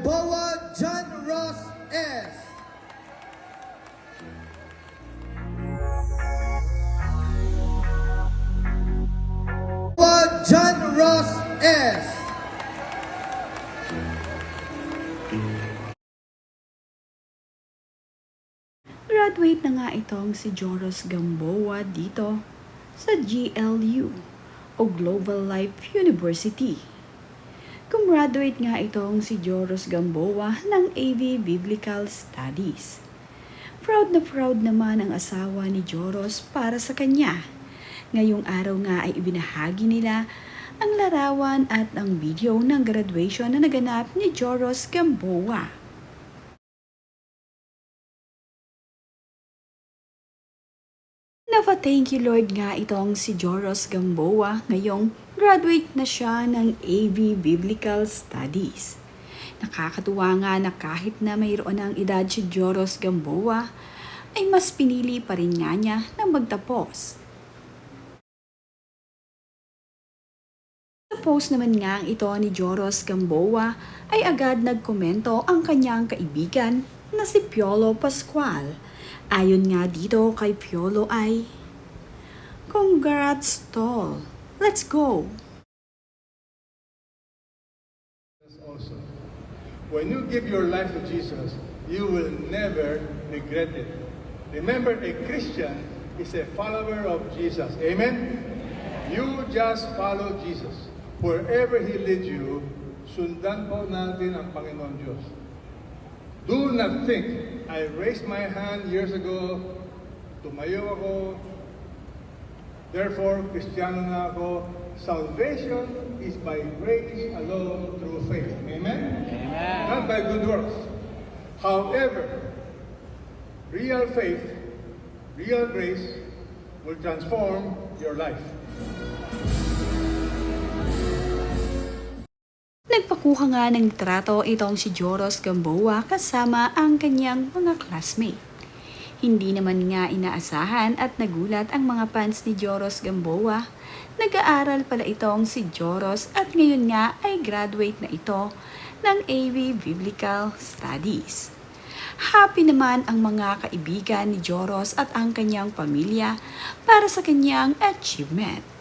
Gamboa John Ross S. John Ross S. Graduate na nga itong si Joros Gamboa dito sa GLU o Global Life University. Gumraduate nga itong si Joros Gamboa ng AV Biblical Studies. Proud na proud naman ang asawa ni Joros para sa kanya. Ngayong araw nga ay ibinahagi nila ang larawan at ang video ng graduation na naganap ni Joros Gamboa. Thank you Lord nga itong si Joros Gamboa ngayong graduate na siya ng AV Biblical Studies. Nakakatuwa nga na kahit na mayroon ng edad si Joros Gamboa ay mas pinili pa rin nga niya na magtapos. Sa post naman nga ito ni Joros Gamboa ay agad nagkomento ang kanyang kaibigan na si Piolo Pascual. Ayon nga dito kay Piolo ay, "Congrats, Tol. Let's go." Also, when you give your life to Jesus, you will never regret it. Remember, a Christian is a follower of Jesus. Amen? You just follow Jesus. Wherever He leads you, sundan po natin ang Panginoon Diyos. Do not think, I raised my hand years ago, tumayo ako, therefore, Kristiyano na ako. Salvation is by grace alone through faith. Amen? Amen. Not by good works. However, real faith, real grace will transform your life. Nagpakuha nga ng trato itong si Joros Gamboa kasama ang kanyang mga classmate. Hindi naman nga inaasahan at nagulat ang mga fans ni Joros Gamboa. Nag-aaral pala itong si Joros at ngayon nga ay graduate na ito ng AV Biblical Studies. Happy naman ang mga kaibigan ni Joros at ang kanyang pamilya para sa kanyang achievement.